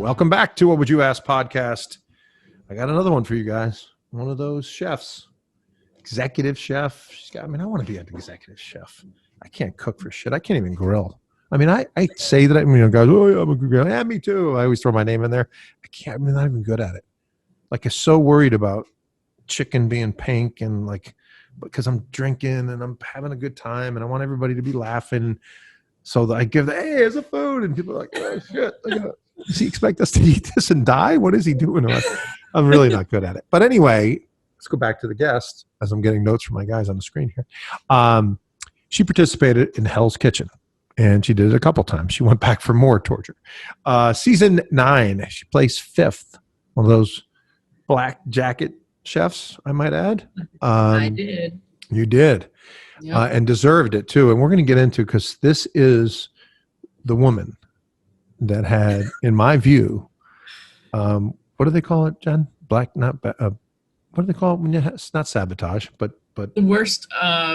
Welcome back to What Would You Ask podcast. I got another one for you guys. One of those chefs, executive chef. I want to be an executive chef. I can't cook for shit. I can't even grill. I mean, I say that, guys, oh, yeah, I'm a good grill. Yeah, me too. I always throw my name in there. I can't, I'm not even good at it. Like, I'm so worried about chicken being pink and like, because I'm drinking and I'm having a good time and I want everybody to be laughing. So I give hey, here's a food. And people are like, oh, shit. Does he expect us to eat this and die? What is he doing? I'm really not good at it. But anyway, let's go back to the guest as I'm getting notes from my guys on the screen here. She participated in Hell's Kitchen. And she did it a couple times. She went back for more torture. Season 9, she placed 5th. One of those black jacket chefs, I might add. I did. You did. Yep. And deserved it, too. And we're going to get into, because this is the woman that had, in my view, what do they call it, Jen? What do they call it when it's not sabotage, but the worst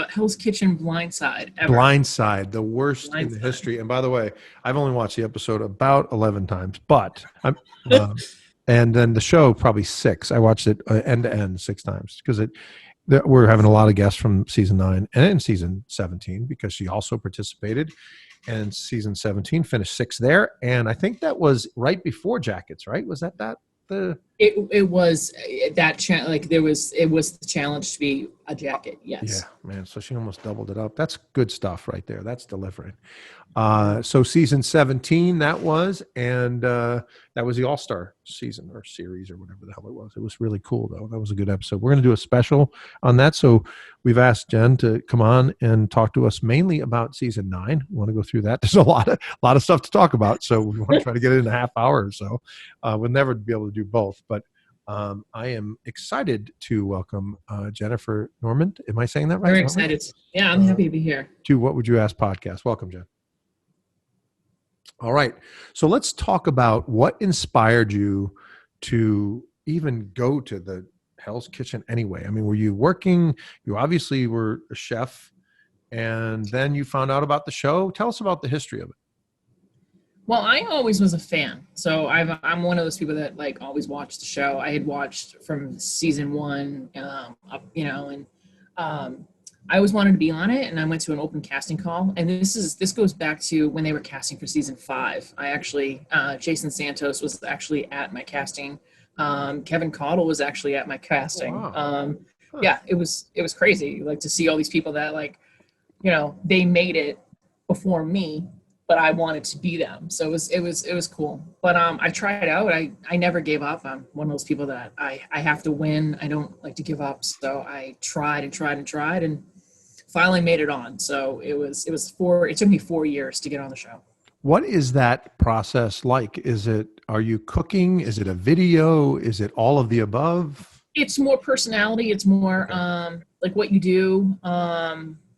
Hell's Kitchen blindside ever. Blindside, the worst in the history. And by the way, I've only watched the episode about 11 times, but and then the show probably 6. I watched it end to end 6 times because we're having a lot of guests from season 9 and season 17 because she also participated. And season 17 finished 6th there, and I think that was right before Jackets, right? Was that the? It was that it was the challenge to be a jacket. Yes. Yeah, man. So she almost doubled it up. That's good stuff right there. That's delivering. So season 17 that was, and that was the All-Star season or series or whatever the hell it was. It was really cool though. That was a good episode. We're going to do a special on that. So we've asked Jen to come on and talk to us mainly about season 9. We want to go through that. There's a lot of stuff to talk about. So we want to try to get it in a half hour or so. We'll never be able to do both, but I am excited to welcome Jennifer Normant. Am I saying that right? Very excited. Yeah, I'm happy to be here. To What Would You Ask podcast. Welcome, Jen. All right. So let's talk about what inspired you to even go to the Hell's Kitchen anyway. I mean, were you working? You obviously were a chef, and then you found out about the show. Tell us about the history of it. Well, I always was a fan. So I'm one of those people that like always watched the show. I had watched from season 1 up, and I always wanted to be on it, and I went to an open casting call. And this goes back to when they were casting for season 5. I actually Jason Santos was actually at my casting. Kevin Caudle was actually at my casting. Oh, wow. Yeah, it was crazy, like to see all these people that they made it before me, but I wanted to be them. So it was cool. But I tried out. I never gave up. I'm one of those people that I have to win. I don't like to give up. So I tried and finally made it on. So it took me 4 years to get on the show. What is that process like? Are you cooking? Is it a video? Is it all of the above? It's more personality. It's more like what you do.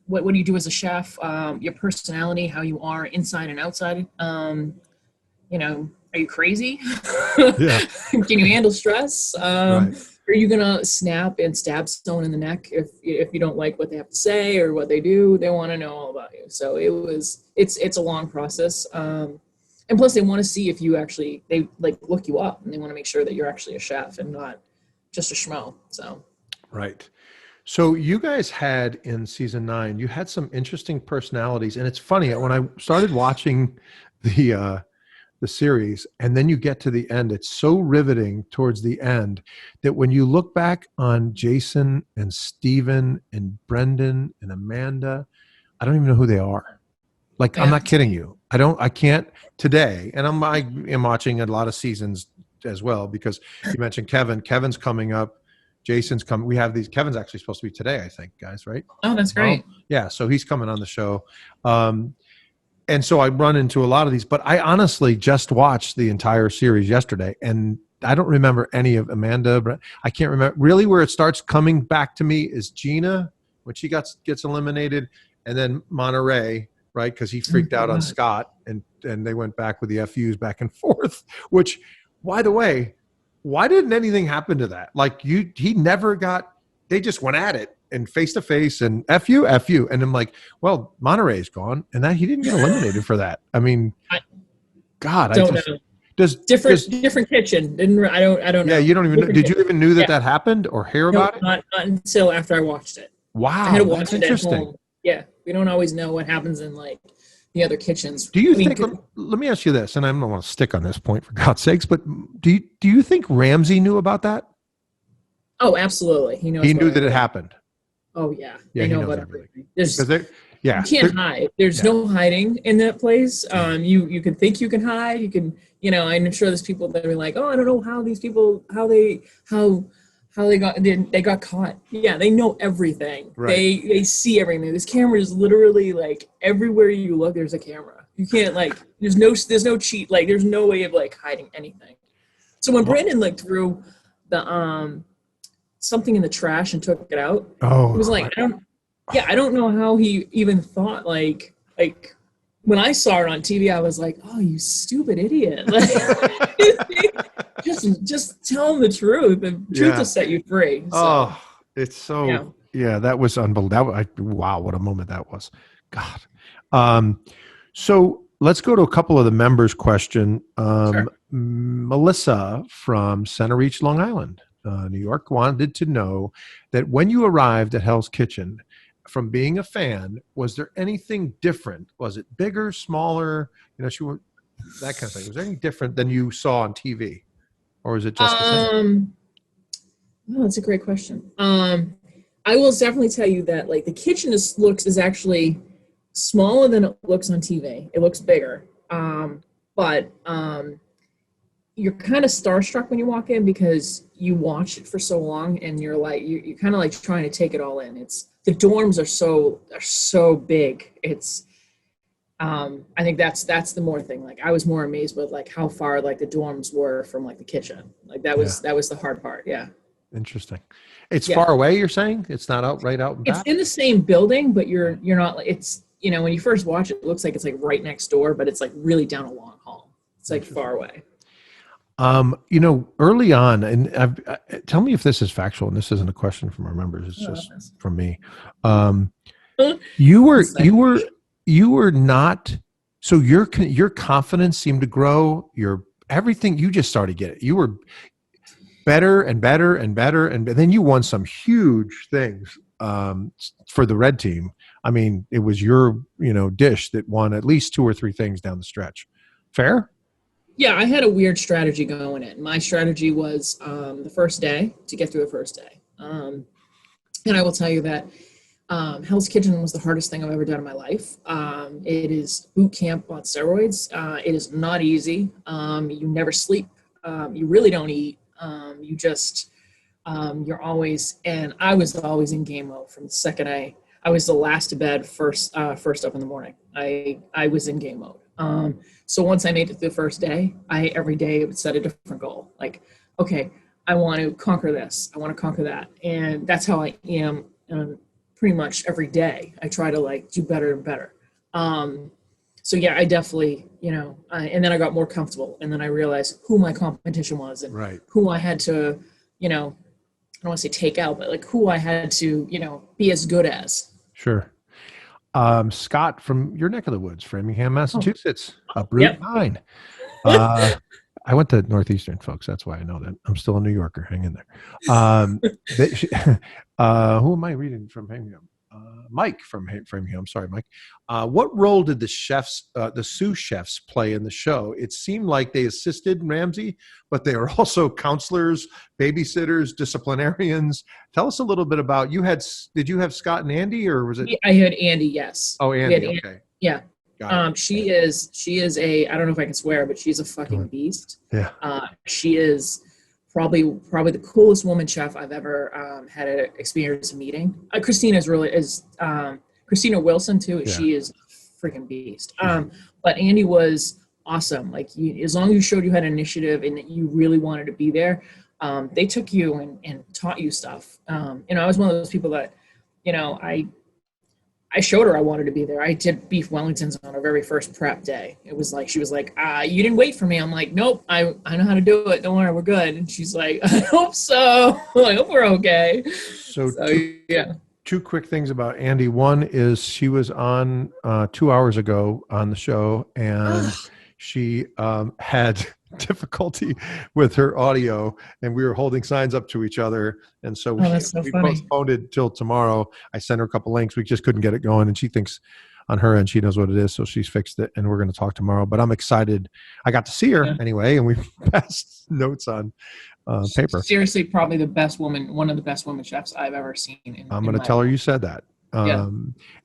What do you do as a chef? Your personality, how you are inside and outside. Are you crazy? Yeah. Can you handle stress? Right. Are you gonna snap and stab someone in the neck if you don't like what they have to say or what they do? They want to know all about you. So it's a long process. And plus they want to see if you actually, they like look you up, and they want to make sure that you're actually a chef and not just a schmo. So. Right. So you guys had in season 9, you had some interesting personalities, and it's funny when I started watching the series, and then you get to the end, it's so riveting towards the end that when you look back on Jason and Steven and Brendan and Amanda, I don't even know who they are. Like, yeah. I'm not kidding you. I can't today. And I am watching a lot of seasons as well, because you mentioned Kevin's coming up. Jason's coming. We have these. Kevin's actually supposed to be today, I think, guys, right? Oh, that's great. Yeah. So he's coming on the show. And so I run into a lot of these, but I honestly just watched the entire series yesterday, and I don't remember any of Amanda, but I can't remember really where it starts coming back to me is Gina when she gets eliminated, and then Monterey, right? Because he freaked out on Scott, and they went back with the FUs back and forth, which, by the way, why didn't anything happen to that? Like he never got, they just went at it and face to face and F you. And I'm like, well, Monterey's gone, and that he didn't get eliminated for that. I mean, God, don't know. different kitchen. I don't know. Yeah, you don't even know. Did you even knew that that happened or hear about it? Not until after I watched it. Wow, I had to watch that's it at interesting. home. Yeah, we don't always know what happens in like the other kitchens. Do you think? Let me ask you this, and I don't want to stick on this point for God's sakes, but do you think Ramsey knew about that? Oh, absolutely. He knows. He knew that it happened. Oh yeah, yeah, they know about everything. You can't hide. There's no hiding in that place. You can think you can hide. You can, I'm sure there's people that are like, oh, I don't know how these people, how they got caught. Yeah, they know everything. Right. They see everything. This camera is literally like everywhere you look. There's a camera. You can't there's no cheat. Like there's no way of like hiding anything. So when Brandon threw the something in the trash and took it out, it was like I don't know how he even thought like when I saw it on TV, I was like, oh, you stupid idiot. Just tell him the truth. The truth will set you free. So, oh, it's so, that was unbelievable. Wow, what a moment that was. God. So let's go to a couple of the members' question. Sure. Melissa from Center Reach, Long Island, New York, wanted to know that when you arrived at Hell's Kitchen, from being a fan, was there anything different? Was it bigger, smaller? That kind of thing. Was there anything different than you saw on TV, or is it just the same? Oh, that's a great question. I will definitely tell you that the kitchen is actually smaller than it looks on TV. It looks bigger, but you're kind of starstruck when you walk in because you watch it for so long, and you're kind of trying to take it all in. The dorms are so big. It's I think that's the more thing. I was more amazed with how far the dorms were from the kitchen. That was the hard part. Yeah. Interesting. It's far away. You're saying it's not right out in back? It's in the same building, but you're not. It's when you first watch it, it looks like it's right next door, but it's really down a long hall. It's far away. Early on, and tell me if this is factual, and this isn't a question from our members, it's just from me. You were not, so your confidence seemed to grow, your everything, you just started getting it. You were better and better and better, and then you won some huge things for the red team. I mean, it was your, dish that won at least 2 or 3 things down the stretch. Fair? Yeah, I had a weird strategy going in. My strategy was the first day, to get through the first day. And I will tell you that Hell's Kitchen was the hardest thing I've ever done in my life. It is boot camp on steroids. It is not easy. You never sleep. You really don't eat. You just, you're always, and I was always in game mode from the second I was the last to bed, first up in the morning. I was in game mode. So once I made it through the first day, every day would set a different goal. Okay, I want to conquer this. I want to conquer that. And that's how I am pretty much every day. I try to do better and better. So yeah, I definitely, and then I got more comfortable, and then I realized who my competition was and who I had to, I don't want to say take out, but who I had to, be as good as. Sure. Scott from your neck of the woods, Framingham, Massachusetts, up Route 9. I went to Northeastern, folks. That's why I know that. I'm still a New Yorker. Hang in there. Who am I reading from Framingham? Mike from Framingham. Sorry, Mike. What role did the sous chefs play in the show? It seemed like they assisted Ramsay, but they were also counselors, babysitters, disciplinarians. Tell us a little bit about did you have Scott and Andy, or was it? I had Andy, yes. Oh, Andy. Okay. Yeah. She is a, I don't know if I can swear, but she's a fucking beast. Yeah. She is probably the coolest woman chef I've ever had an experience meeting. Christina Wilson too. Yeah. She is a freaking beast. But Andy was awesome. As long as you showed you had initiative and that you really wanted to be there, they took you and taught you stuff. I was one of those people that, I showed her I wanted to be there. I did beef Wellingtons on our very first prep day. It was she was like, you didn't wait for me. I'm like, nope, I know how to do it. Don't worry, we're good. And she's like, I hope so. I hope we're okay. So yeah. 2 quick things about Andy. One is she was on 2 hours ago on the show, and she had difficulty with her audio, and we were holding signs up to each other, and so that's so we funny. postponed it till tomorrow. I sent her a couple links. We just couldn't get it going, and she thinks on her end she knows what it is, so she's fixed it, and we're going to talk tomorrow. But I'm excited. I got to see her anyway, and we passed notes on paper. Seriously, probably the best woman, one of the best women chefs I've ever seen. I'm going to tell her you said that. Yeah.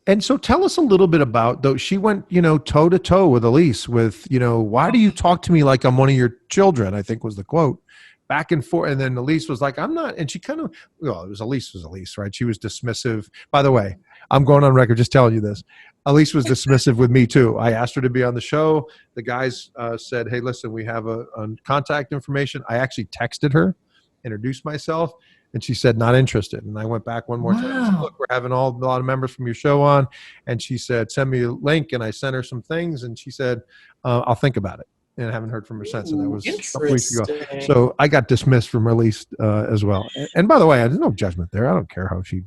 And so tell us a little bit about, though, she went, toe to toe with Elise with, why do you talk to me like I'm one of your children? I think was the quote, back and forth. And then Elise was like, I'm not. And she kind of, Elise was Elise, right? She was dismissive. By the way, I'm going on record just telling you this. Elise was dismissive with me too. I asked her to be on the show. The guys said, hey, listen, we have a contact information. I actually texted her, introduced myself. And she said, not interested. And I went back one more time. I said, look, we're having a lot of members from your show on. And she said, send me a link. And I sent her some things. And she said, I'll think about it. And I haven't heard from her since. And that was a couple weeks ago. So I got dismissed from Release as well. And by the way, there's no judgment there. I don't care how she,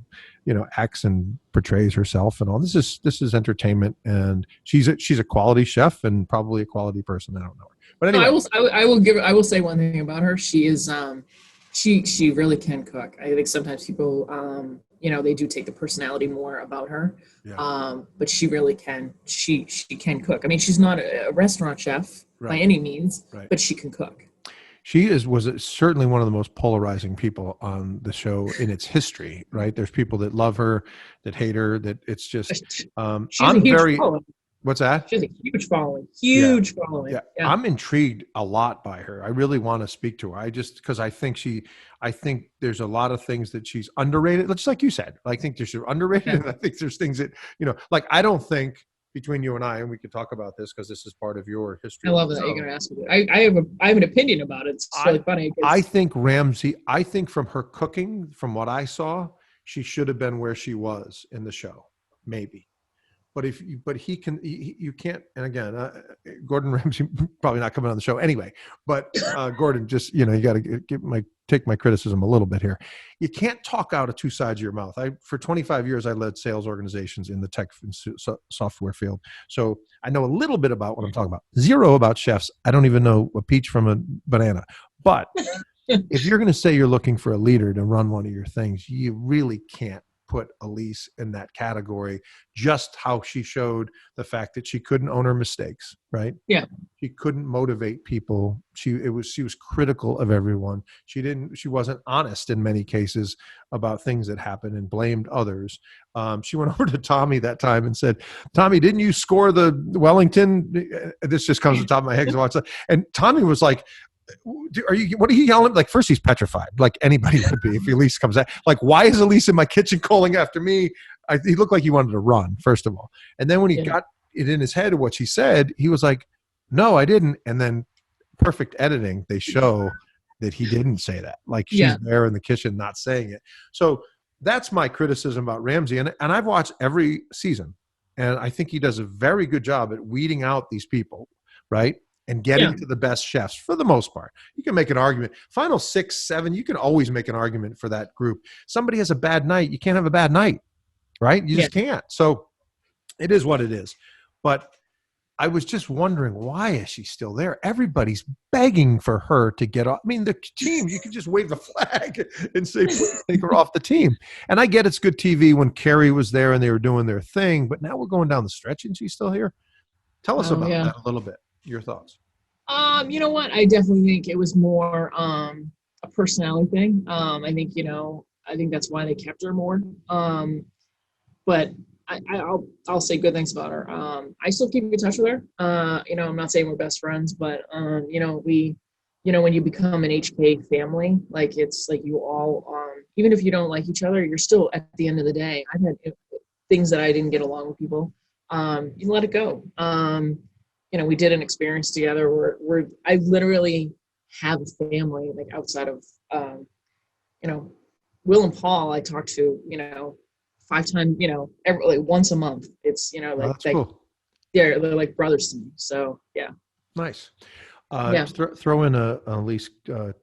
acts and portrays herself and all. This is entertainment. And she's a quality chef and probably a quality person. I don't know her. But anyway. No, I will say one thing about her. She is she really can cook. I think sometimes people, they do take the personality more about her, but she really can. She can cook. I mean, she's not a restaurant chef by any means, but she can cook. She was certainly one of the most polarizing people on the show in its history, right? There's people that love her, that hate her, that it's just, she's a huge following. What's that? She has a huge following. Huge following. Yeah. I'm intrigued a lot by her. I really want to speak to her. Because I think there's a lot of things that she's underrated. Just like you said, I think she's underrated. And I think there's things that, I don't think between you and I, and we could talk about this because this is part of your history. I love that you're going to ask me. I have an opinion about it. It's really funny. I think Ramsey, from her cooking, from what I saw, she should have been where she was in the show, maybe. But he can, you can't. And again, Gordon Ramsay probably not coming on the show anyway. But Gordon, just you got to take my criticism a little bit here. You can't talk out of two sides of your mouth. For 25 years, I led sales organizations in the tech and software field, so I know a little bit about what I'm talking about. Zero about chefs. I don't even know a peach from a banana. But if you're going to say you're looking for a leader to run one of your things, you really can't put Elise in that category. Just how she showed the fact that she couldn't own her mistakes, right? Yeah. She couldn't motivate people. She was critical of everyone. She wasn't honest in many cases about things that happened and blamed others. She went over to Tommy that time and said, Tommy, didn't you score the Wellington? This just comes to the top of my head because I watched that. And Tommy was like, what are you yelling? Like, first he's petrified, like anybody would be if Elise comes out. Like, why is Elise in my kitchen calling after me? He looked like he wanted to run, first of all. And then when he got it in his head what she said, he was like, no, I didn't. And then perfect editing, they show that he didn't say that. Like, she's there in the kitchen not saying it. So that's my criticism about Ramsay. And I've watched every season, and I think he does a very good job at weeding out these people, right? And getting to the best chefs for the most part. You can make an argument. Final 6, 7, you can always make an argument for that group. Somebody has a bad night. You can't have a bad night, right? You just can't. So it is what it is. But I was just wondering, why is she still there? Everybody's begging for her to get off. I mean, the team, you can just wave the flag and say, please take her off the team. And I get it's good TV when Carrie was there and they were doing their thing, but now we're going down the stretch and she's still here. Tell us about that a little bit. Your thoughts? You know what? I definitely think it was more a personality thing. I think that's why they kept her more. But I'll say good things about her. I still keep in touch with her. I'm not saying we're best friends, but when you become an HK family, like it's like you all, even if you don't like each other, you're still at the end of the day. I've had things that I didn't get along with people. You let it go. We did an experience together where I literally have a family, like outside of, Will and Paul, I talk to, 5 times, once a month. It's, cool. They're like brothers to me. So, yeah. Nice. Throw in a Elise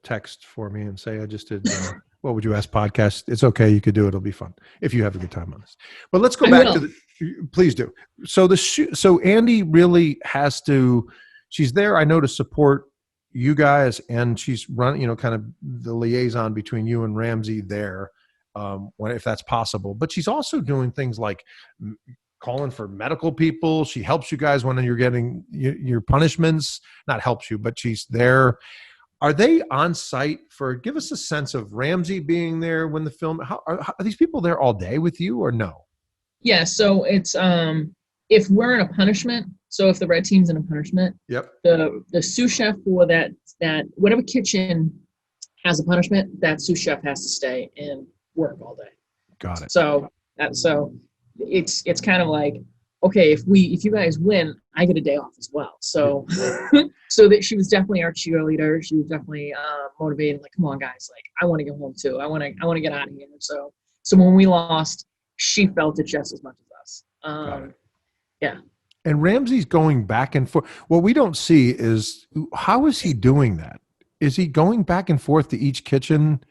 text for me and say, I just did, what would you ask podcast? It's okay. You could do it. It'll be fun if you have a good time on this. But let's go back to please do. So so Andy really has to, she's there, I know, to support you guys, and she's running, kind of the liaison between you and Ramsey there, if that's possible. But she's also doing things like calling for medical people. She helps you guys when you're getting your punishments. Not helps you, but she's there. Are they on site give us a sense of Ramsey being there when the film, are these people there all day with you or no? Yeah. So it's, if we're in a punishment, so if the red team's in a punishment, Yep. The sous chef for that whatever kitchen has a punishment, that sous chef has to stay and work all day. Got it. So it's kind of like, okay, if you guys win, I get a day off as well. So so that she was definitely our cheerleader. She was definitely motivated. Like, come on, guys! Like, I want to go home too. I want to get out of here. So when we lost, she felt it just as much as us. Yeah. And Ramsey's going back and forth. What we don't see is, how is he doing that? Is he going back and forth to each kitchen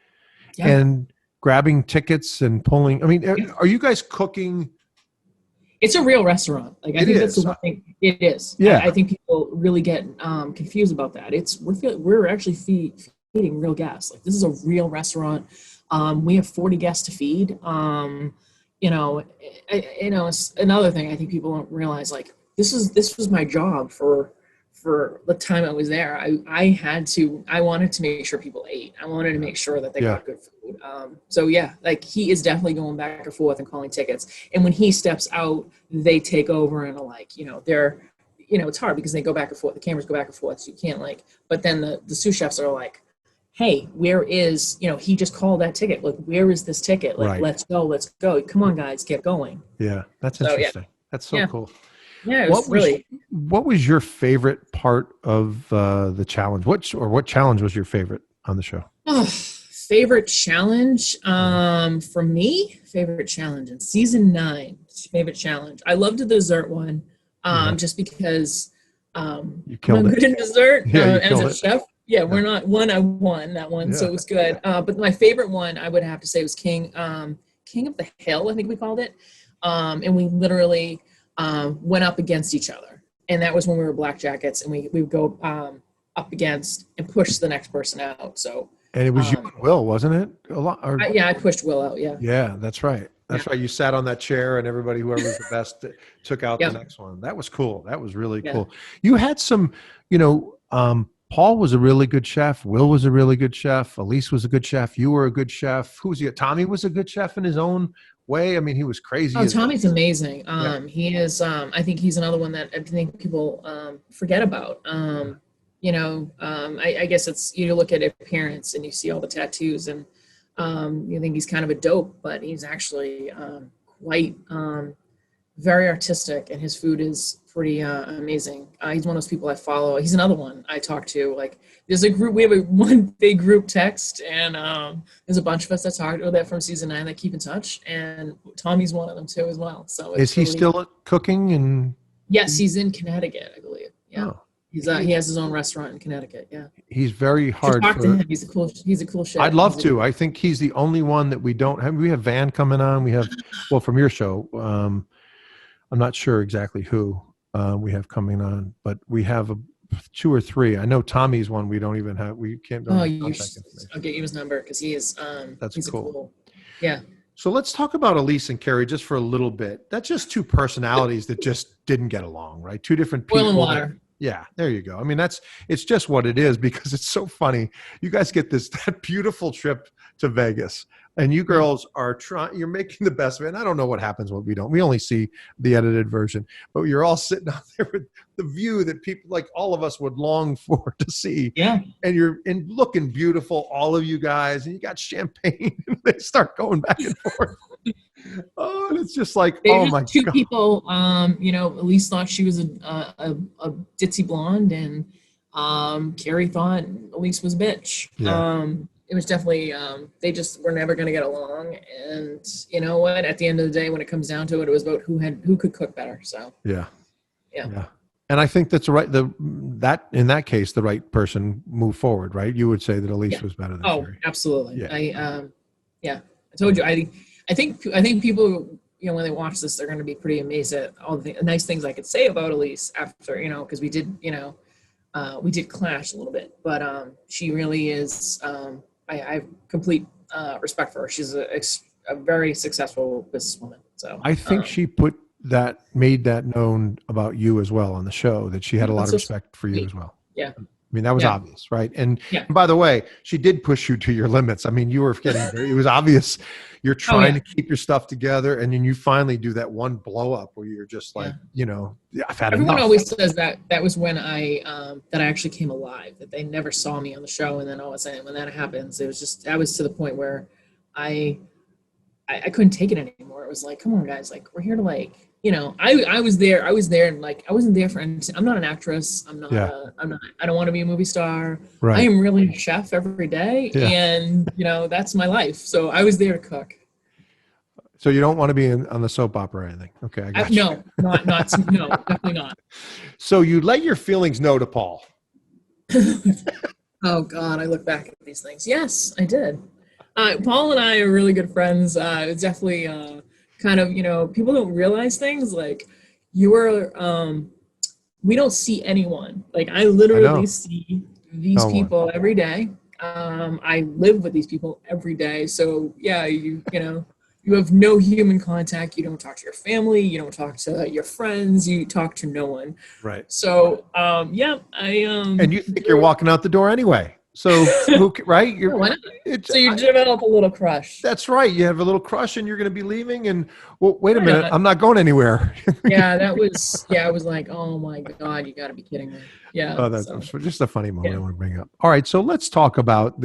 and grabbing tickets and pulling? I mean, are you guys cooking? It's a real restaurant. Like, I think that's the one thing. It is. Yeah. I think people really get confused about that. We're actually feeding real guests. Like, this is a real restaurant. We have 40 guests to feed. It's another thing I think people don't realize. Like, this was my job for the time I was there. I wanted to make sure people ate. I wanted to make sure that they got good food. Like, he is definitely going back and forth and calling tickets. And when he steps out, they take over and are like, they're, it's hard because they go back and forth. The cameras go back and forth. So you can't but then the sous chefs are like, hey, where is, he just called that ticket. Like, where is this ticket? Like, let's go. Come on, guys, get going. Yeah. That's interesting. Yeah. That's so cool. Yeah, what was your favorite part of the challenge? What challenge was your favorite on the show? Favorite challenge for me? Favorite challenge in season 9. Favorite challenge. I loved the dessert one, just because you killed I'm good in dessert as a chef. Yeah, we're not one. I won that one, so it was good. But my favorite one, I would have to say, was King of the Hill. I think we called it, and we literally went up against each other, and that was when we were black jackets, and we would go up against and push the next person out. So, and it was you and Will, wasn't it? A lot. I pushed Will out. Yeah. Yeah, that's right. That's right. You sat on that chair, and everybody, whoever was the best, took out the next one. That was cool. That was really cool. You had some, Paul was a really good chef. Will was a really good chef. Elise was a good chef. You were a good chef. Who was he? Tommy was a good chef in his own way. I mean, he was crazy. Oh, Tommy's amazing. He is. I think he's another one that I think people forget about. I guess it's, you look at appearance and you see all the tattoos and you think he's kind of a dope, but he's actually quite very artistic, and his food is pretty amazing. He's one of those people I follow. He's another one I talk to. Like, there's a group, we have one big group text, and there's a bunch of us that talk to that from season 9 that keep in touch, and Tommy's one of them too as well. So is he still cooking? And yes, he's in Connecticut, I believe. Yeah. Oh. He has his own restaurant in Connecticut. Yeah. He's very hard. Talk to him. He's a cool chef. I'd love to. I think he's the only one that we don't have. We have Van coming on. We have, from your show. I'm not sure exactly who we have coming on, but we have 2 or 3. I know Tommy's one. We don't even have. We can't. I'll get you his number because he is. That's cool. Yeah. So let's talk about Elise and Carrie just for a little bit. That's just 2 personalities that just didn't get along, right? 2 different people. Oil and water. Yeah, there you go. I mean, it's just what it is, because it's so funny. You guys get that beautiful trip to Vegas, and you girls are you're making the best of it. And I don't know what happens when we don't. We only see the edited version, but you're all sitting out there with the view that people like all of us would long for to see. Yeah. And you're looking beautiful, all of you guys, and you got champagne, and they start going back and forth. Oh, and it's just like, oh my God. 2 people, Elise thought she was a ditzy blonde, and Carrie thought Elise was a bitch. Yeah. It was definitely, they just were never going to get along. And you know what? At the end of the day, when it comes down to it, it was about who could cook better. So yeah. And I think that's right. In that case, the right person moved forward, right? You would say that Elise was better than Carrie. Absolutely. Yeah. I told you. I think people, when they watch this, they're going to be pretty amazed at all the nice things I could say about Elise after, because we did, we did clash a little bit, but she really is. I have complete respect for her. She's a very successful businesswoman. So I think she made that known about you as well on the show, that she had a lot of respect for you as well. Yeah. I mean, that was obvious, right? And, yeah. and by the way, she did push you to your limits. I mean, you were it was obvious you're trying to keep your stuff together, and then you finally do that one blow up where you're just like, I've had Everyone enough. always says that was when I actually came alive, that they never saw me on the show. And then all of a sudden when that happens, it was just, I was to the point where I couldn't take it anymore. It was like, come on guys, like we're here to like, I was there and like, I wasn't there for anything. I'm not an actress. I don't want to be a movie star. Right. I am really a chef every day. Yeah. And that's my life. So I was there to cook. So you don't want to be on the soap opera or anything. Okay. I got you. No, no, definitely not. So you let your feelings know to Paul. Oh God. I look back at these things. Yes, I did. Paul and I are really good friends. It's definitely kind of, people don't realize things like we don't see anyone. Like I literally see these people every day. I live with these people every day. So yeah, you have no human contact. You don't talk to your family. You don't talk to your friends. You talk to no one. Right. So and you think you're walking out the door anyway. So, right? So you develop a little crush. That's right. You have a little crush and you're going to be leaving and, well, wait a minute. I'm not going anywhere. I was like, oh my God, you got to be kidding me. Yeah. Oh, that's just a funny moment I want to bring up. All right. So let's talk about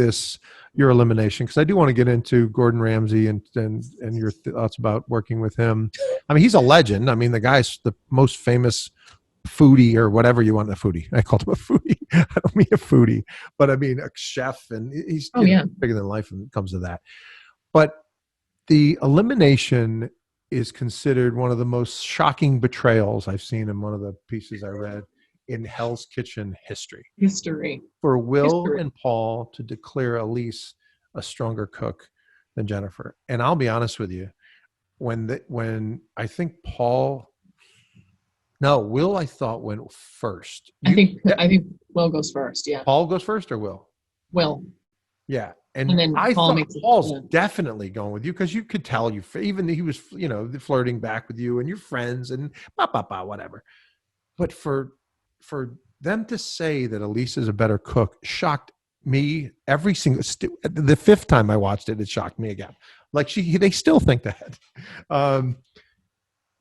your elimination, because I do want to get into Gordon Ramsay and your thoughts about working with him. I mean, he's a legend. I mean, the guy's the most famous foodie or whatever you want. A foodie. I called him a foodie. I don't mean a foodie, but I mean a chef, and he's bigger than life when it comes to that. But the elimination is considered one of the most shocking betrayals I've seen in one of the pieces I read in Hell's Kitchen history. For Will and Paul to declare Elise a stronger cook than Jennifer. And I'll be honest with you, when I think Will, I thought went first. I think Will goes first. Yeah. Paul goes first or Will? Will. Yeah. And then I thought Paul's definitely going with you, because you could tell even he was, flirting back with you and your friends and whatever. But for them to say that Elise is a better cook shocked me every single. The fifth time I watched it, it shocked me again. Like they still think that.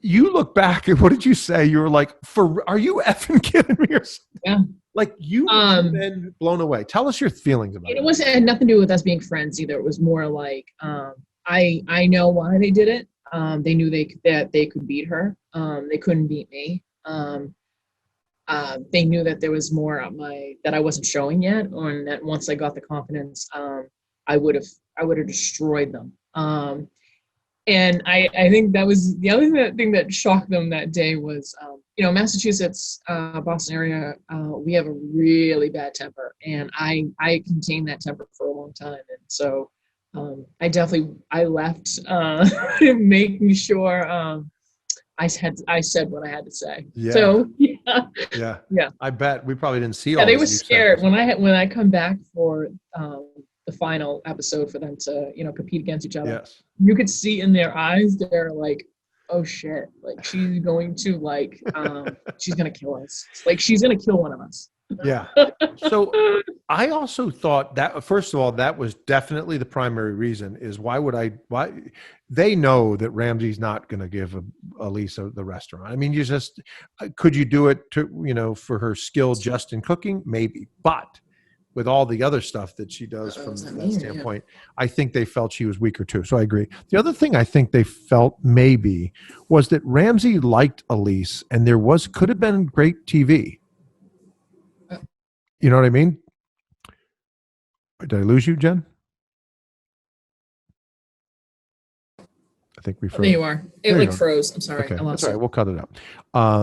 You look back and what did you say? You were like, are you effing kidding me? Yeah. Like you have been blown away. Tell us your feelings about it. It had nothing to do with us being friends either. It was more like, I know why they did it. They knew that they could beat her. They couldn't beat me. They knew that there was more that I wasn't showing yet, and that once I got the confidence, I would have destroyed them. And I think that was the other thing that shocked them that day was, Massachusetts, Boston area, we have a really bad temper, and I contained that temper for a long time. And so I left making sure I said what I had to say. Yeah. So yeah. I bet we probably didn't see all. They were scared when I come back for the final episode for them to compete against each other. Yes. You could see in their eyes they're like, oh shit, like she's going to she's gonna kill us. Like she's gonna kill one of us. Yeah. So I also thought that, first of all, that was definitely the primary reason is why they know that Ramsey's not going to give Elise the restaurant. I mean, could you do it for her skill just in cooking? Maybe. But with all the other stuff that she does from that standpoint, I think they felt she was weaker too. So I agree. The other thing I think they felt maybe was that Ramsey liked Elise and could have been great TV. You know what I mean? Did I lose you, Jen? I think we froze. There you are. It froze. I'm sorry. Okay. I lost That's all right. We'll cut it out.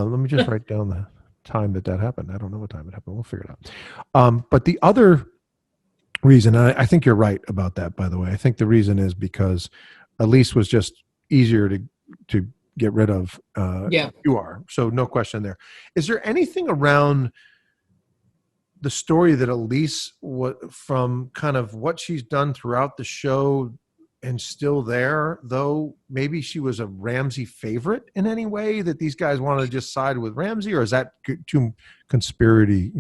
Let me just write down the time that happened. I don't know what time it happened. We'll figure it out. But the other reason, I think you're right about that, by the way. I think the reason is because Elise was just easier to get rid of. You are. So no question there. Is there anything around the story that Elise, from kind of what she's done throughout the show and still there, though maybe she was a Ramsey favorite in any way, that these guys wanted to just side with Ramsey, or is that too conspiracy?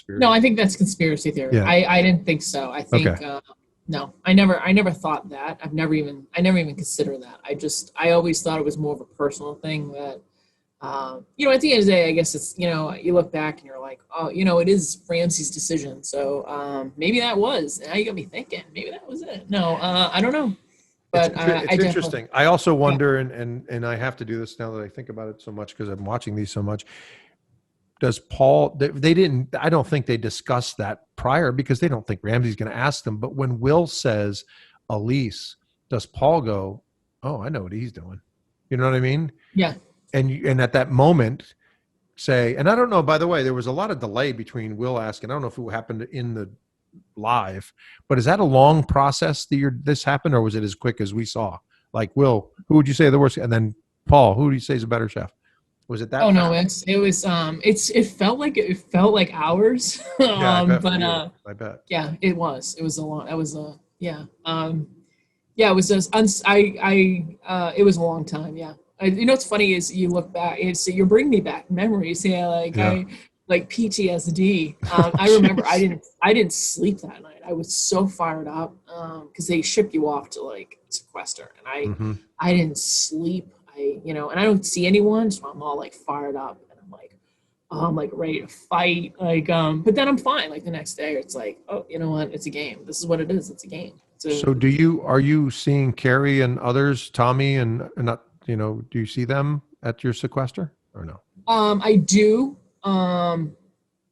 No, I think that's conspiracy theory. Yeah. I didn't think so. I think Okay. no, I never thought that. I never even considered that. I always thought it was more of a personal thing that, at the end of the day, I guess it's, you look back and you're like, oh, it is Ramsey's decision. So maybe that was. Now you got me thinking. Maybe that was it. No, I don't know. But it's interesting. I also wonder, and I have to do this now that I think about it so much because I'm watching these so much. Does Paul? They didn't. I don't think they discussed that prior because they don't think Ramsey's going to ask them. But when Will says, "Elise," does Paul go, "Oh, I know what he's doing"? You know what I mean? Yeah. And at that moment say, and I don't know, by the way, there was a lot of delay between Will asking. I don't know if it happened in the live, but is that a long process that this happened, or was it as quick as we saw? Like, Will, who would you say the worst? And then Paul, who do you say is a better chef? Was it that? Oh no, it felt like hours. Yeah, I bet. But I bet. Yeah, it was. It was a long. It was a yeah. Yeah, it was just. It was a long time. Yeah. What's funny is you look back. You're bringing me back memories. Yeah, like PTSD. I remember I didn't sleep that night. I was so fired up because they ship you off to like Sequester, and I didn't sleep. And I don't see anyone, so I'm all like fired up, and I'm like ready to fight. But then I'm fine. Like the next day, it's like, oh, you know what? It's a game. This is what it is. It's a game. So are you seeing Carrie and others, Tommy and not? Do you see them at your Sequester or no? I do. In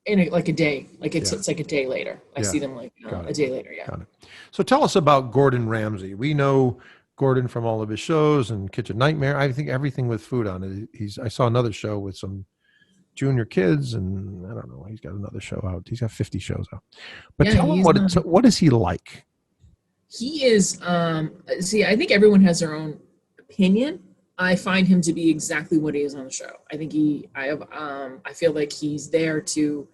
a day, like it's like a day later. I see them like a day later. Yeah. Got it. So tell us about Gordon Ramsay. We know Gordon from all of his shows and Kitchen Nightmare. I think everything with food on it. I saw another show with some junior kids, and I don't know. He's got another show out. He's got 50 shows out. But tell him what is he like? He is. I think everyone has their own opinion. I find him to be exactly what he is on the show. I think I feel like he's there to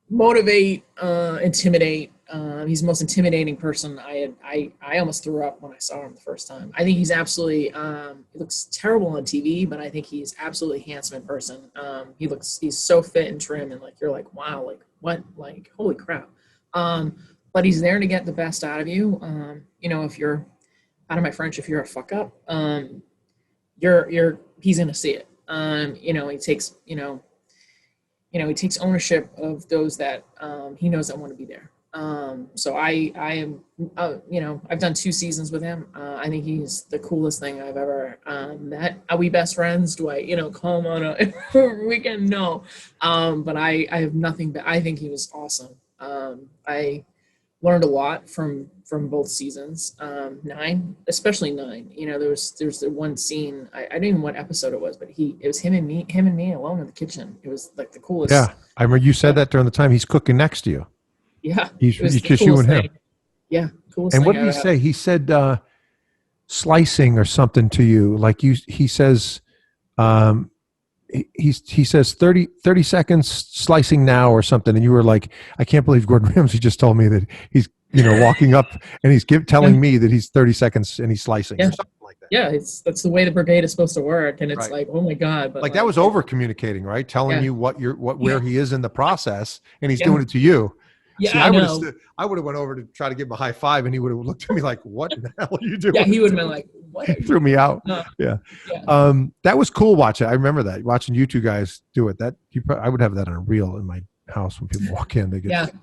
motivate, intimidate. He's the most intimidating person. I almost threw up when I saw him the first time. I think he's absolutely. He looks terrible on TV, but I think he's absolutely handsome in person. He's so fit and trim, and like you're like, wow, like what, like holy crap. But he's there to get the best out of you. If you're, out of my French, if you're a fuck up, he's gonna see it. He takes he takes ownership of those that he knows that want to be there. So I am I've done 2 seasons with him. I think he's the coolest thing I've ever met. Are we best friends? Do I call him on a weekend? No. But I have nothing but I think he was awesome. I learned a lot from both seasons. 9, especially 9. There's the one scene. I don't even know what episode it was, but it was him and me alone in the kitchen. It was like the coolest. Yeah, I remember you said that during the time he's cooking next to you. Yeah, it's just you and him. Thing. Yeah, coolest. And what did he say? He said slicing or something to you. Like he says. He says 30 seconds slicing now or something, and you were like, I can't believe Gordon Ramsay just told me that he's walking up and he's telling me that he's 30 seconds and he's slicing or something like that. Yeah, that's the way the brigade is supposed to work, and it's like, oh my god! But like that was over communicating, right? Telling you where he is in the process, and he's doing it to you. Yeah, see, I would have went over to try to give him a high five, and he would have looked at me like, "What the hell are you doing?" Yeah, he would have been like, "What?" Threw me out. Yeah. That was cool watching. I remember that watching you two guys do it. I would have that on a reel in my house when people walk in. They get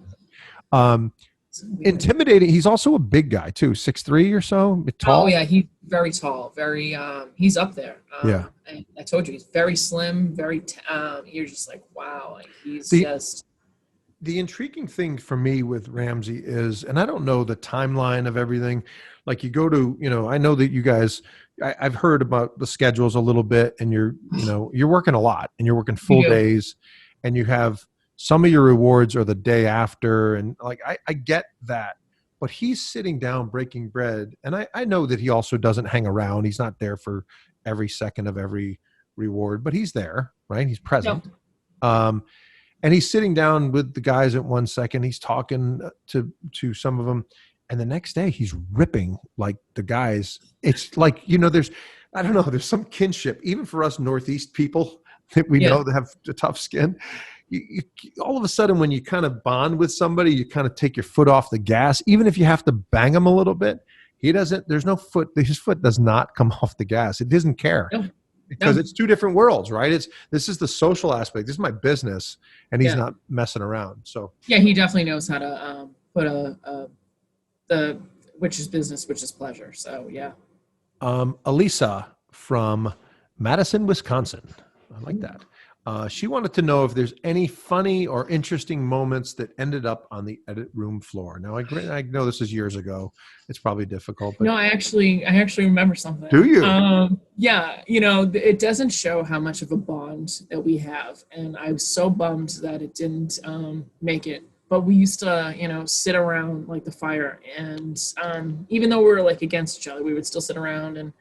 intimidating. He's also a big guy too, 6'3" or so. Tall. Oh yeah, he's very tall. Very. He's up there. And I told you, he's very slim. Very. You're just like, wow. Like he's just. The intriguing thing for me with Ramsay is, and I don't know the timeline of everything. Like you go to, I know that you guys, I've heard about the schedules a little bit, and you're working a lot, and you're working full days, and you have some of your rewards are the day after, and like I get that, but he's sitting down breaking bread, and I know that he also doesn't hang around. He's not there for every second of every reward, but he's there, right? He's present. And he's sitting down with the guys at 1 second. He's talking to some of them. And the next day he's ripping like the guys. It's like, there's some kinship, even for us Northeast people that we know that have a tough skin. You, all of a sudden, when you kind of bond with somebody, you kind of take your foot off the gas, even if you have to bang him a little bit. There's no foot. His foot does not come off the gas. It doesn't care. No. Because it's two different worlds, right? This is the social aspect. This is my business, and he's not messing around. So he definitely knows how to put the which is business, which is pleasure. So yeah. Elisa from Madison, Wisconsin. I like that. She wanted to know if there's any funny or interesting moments that ended up on the edit room floor. Now, I know this is years ago. It's probably difficult. But no, I actually remember something. Do you? Yeah. It doesn't show how much of a bond that we have. And I was so bummed that it didn't make it. But we used to, sit around like the fire. And even though we were like against each other, we would still sit around. And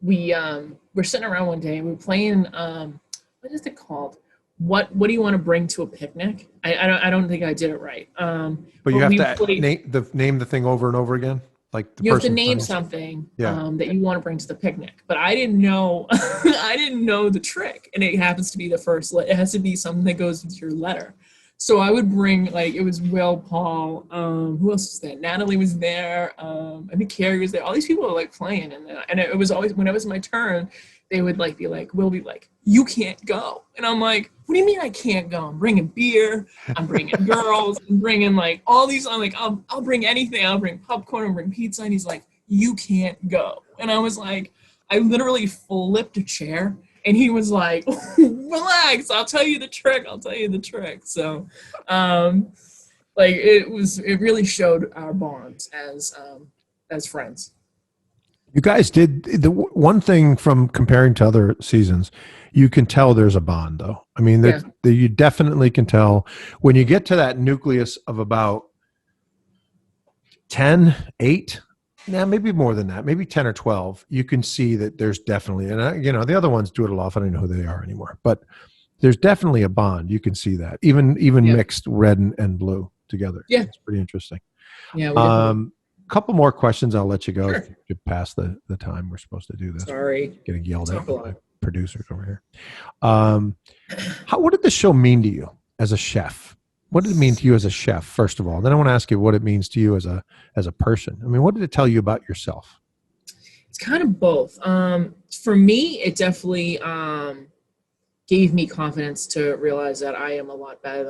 we're sitting around one day and we're playing what is it called? What do you want to bring to a picnic? I don't think I did it right. But you have to name the thing over and over again. Like you have to name something that you want to bring to the picnic. But I didn't know I didn't know the trick, and it happens to be the first. It has to be something that goes with your letter. So I would bring, like, it was Will, Paul, who else was there? Natalie was there. I think Carrie was there. All these people were like playing, and it was always, when it was my turn, they would like be like, Will be like, you can't go. And I'm like, what do you mean I can't go? I'm bringing beer. I'm bringing girls. I'm bringing like all these. I'm like, I'll bring anything. I'll bring popcorn. I'll bring pizza. And he's like, you can't go. And I was like, I literally flipped a chair. And he was like, relax, I'll tell you the trick. So, it really showed our bonds as friends. You guys did the one thing from comparing to other seasons. You can tell there's a bond, though. I mean, you definitely can tell when you get to that nucleus of about 10, 8. Now, maybe more than that, maybe 10 or 12, you can see that there's definitely, and the other ones do it a lot. I don't know who they are anymore, but there's definitely a bond. You can see that even mixed red and blue together. Yeah. It's pretty interesting. Yeah. Couple more questions. I'll let you go. Sure. If you pass the time we're supposed to do this. Sorry. Getting yelled at by producers over here. What did the show mean to you as a chef? What did it mean to you as a chef, first of all? Then I want to ask you what it means to you as a person. I mean, what did it tell you about yourself? It's kind of both. For me, it definitely gave me confidence to realize that I am a lot better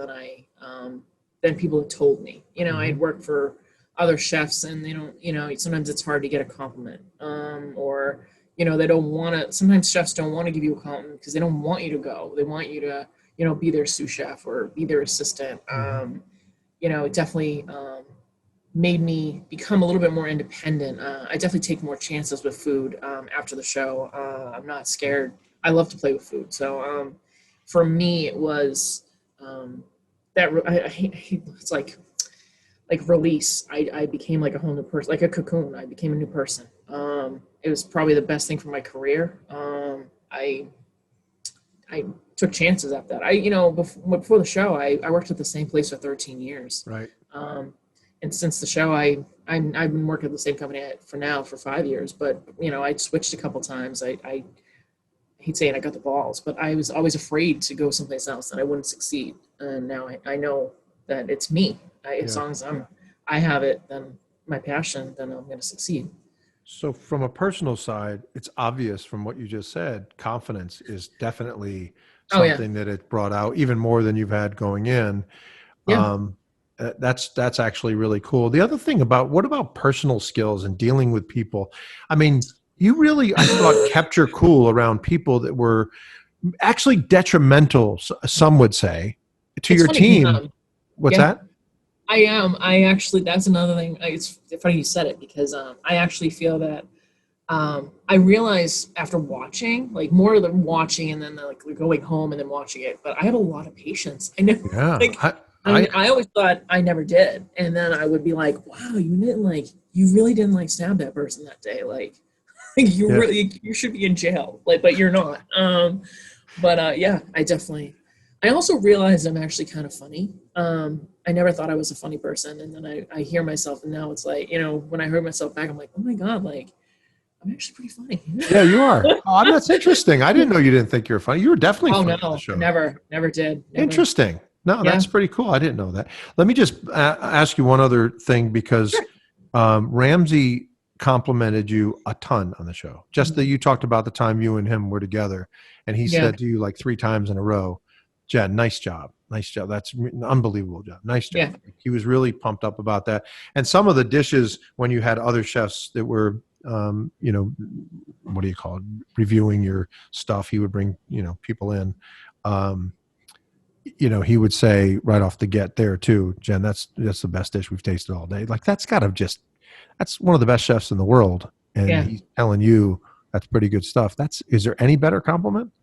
than people have told me. I'd worked for other chefs, and they don't. Sometimes it's hard to get a compliment, or they don't want to. Sometimes chefs don't want to give you a compliment because they don't want you to go. They want you to be their sous chef or be their assistant. It definitely made me become a little bit more independent. I definitely take more chances with food after the show. I'm not scared. I love to play with food. So for me, it was it's like release. I became like a whole new person, like a cocoon. I became a new person. It was probably the best thing for my career. I took chances after that. Before the show, I worked at the same place for 13 years. Right. And since the show, I've been working at the same company for 5 years. But I switched a couple times. I hate saying I got the balls, but I was always afraid to go someplace else that I wouldn't succeed. And now I know that it's me. As long as I have it, then my passion, then I'm going to succeed. So from a personal side, it's obvious from what you just said, confidence is definitely something that it brought out even more than you've had going in. Yeah. That's actually really cool. The other thing what about personal skills and dealing with people? I mean, you really, I thought, kept your cool around people that were actually detrimental, some would say, to your team. What's that? I actually, that's another thing. It's funny you said it because I actually feel that I realized after watching, like more than watching and then like going home and then watching it, but I have a lot of patience. I never, I always thought I never did. And then I would be like, wow, you really didn't stab that person that day. You should be in jail. But you're not. But yeah, I also realized I'm actually kind of funny. I never thought I was a funny person. And then I hear myself, and now it's like, when I heard myself back, I'm like, oh my God, like, I'm actually pretty funny. Yeah, you are. Oh, that's interesting. I didn't know you didn't think you were funny. You were definitely funny on the show. Never did. Never. Interesting. No, that's pretty cool. I didn't know that. Let me just ask you one other thing, because Ramsey complimented you a ton on the show. Just that you talked about the time you and him were together, and he said to you like 3 times in a row, Jen, nice job. Nice job. That's an unbelievable job. Nice job. Yeah. He was really pumped up about that. And some of the dishes, when you had other chefs that were, what do you call it? Reviewing your stuff, he would bring, people in. He would say right off the get there too, Jen, that's the best dish we've tasted all day. Like that's one of the best chefs in the world. And he's telling you that's pretty good stuff. Is there any better compliment?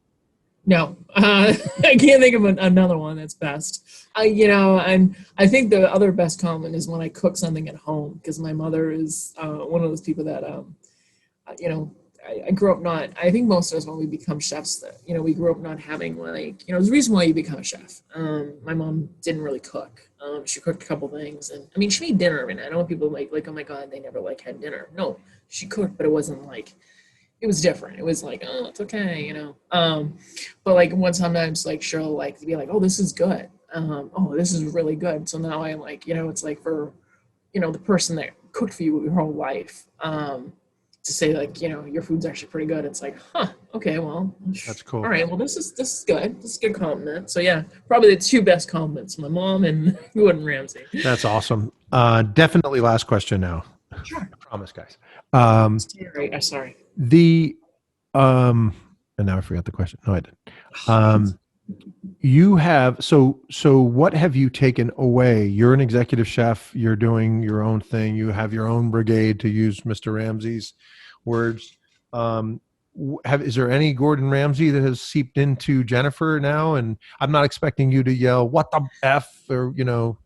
No, I can't think of another one that's best. I think the other best compliment is when I cook something at home, because my mother is one of those people that, I grew up I think most of us, when we become chefs, we grew up not having there's a reason why you become a chef. My mom didn't really cook. She cooked a couple things, and I mean, she made dinner every night. I know people like, oh my God, they never had dinner. No, she cooked, but it wasn't it was different. It was like, oh, it's okay, but one sometimes she'll be like, oh, this is good. Oh, this is really good. So now I it's like for, the person that cooked for you your whole life, to say your food's actually pretty good. It's like, okay, well, that's cool. All right, well, this is good. This is a good compliment. So yeah, probably the 2 best compliments, my mom and Gordon Ramsay. That's awesome. Definitely last question now. Sure. I promise, guys. Sorry. And now I forgot the question. No, I didn't. You have, so what have you taken away? You're an executive chef. You're doing your own thing. You have your own brigade, to use Mr. Ramsey's words. Is there any Gordon Ramsay that has seeped into Jennifer now? And I'm not expecting you to yell, what the F, or,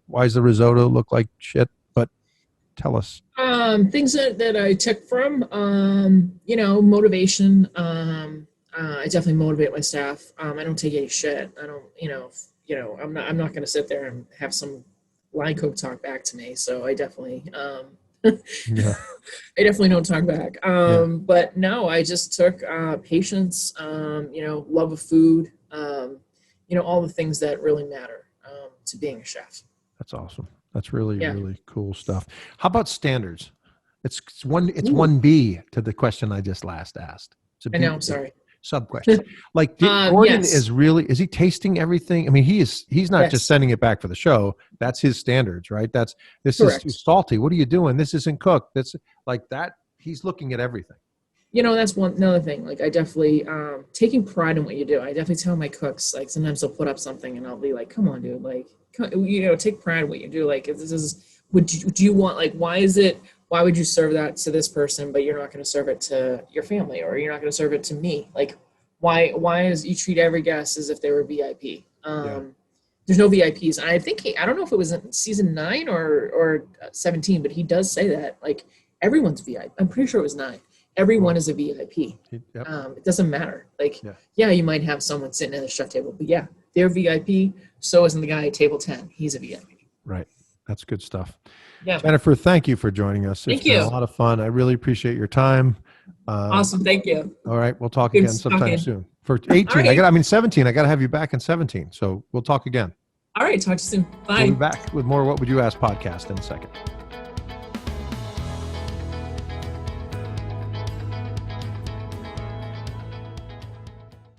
why does the risotto look like shit? But tell us. Things that I took from, motivation. I definitely motivate my staff. I don't take any shit. I don't, I'm not going to sit there and have some line cook talk back to me. So I definitely, I definitely don't talk back. But no, I just took patience, love of food, all the things that really matter to being a chef. That's awesome. That's really, really cool stuff. How about standards? It's 1B to the question I just last asked. I know, I'm sorry. Sub question. Gordon is he tasting everything? I mean, he's not just sending it back for the show. That's his standards, right? This Correct. Is too salty. What are you doing? This isn't cooked. That's like that. He's looking at everything. That's another thing. I definitely taking pride in what you do. I definitely tell my cooks, sometimes they'll put up something and I'll be like, come on, dude, take pride in what you do. If this is, do you want, why would you serve that to this person, but you're not going to serve it to your family, or you're not going to serve it to me? Why is you treat every guest as if they were VIP? There's no VIPs. And I think I don't know if it was in season 9 or 17, but he does say that everyone's VIP. I'm pretty sure it was 9. Everyone is a VIP. Yep. It doesn't matter. You might have someone sitting at the chef table, but they're VIP. So isn't the guy at table 10. He's a VIP. Right. That's good stuff. Yeah. Jennifer, thank you for joining us. It's been a lot of fun. I really appreciate your time. Awesome. Thank you. All right. We'll talk again sometime soon. For 18, right. 17. I got to have you back in 17. So we'll talk again. All right. Talk to you soon. Bye. We'll be back with more What Would You Ask podcast in a second.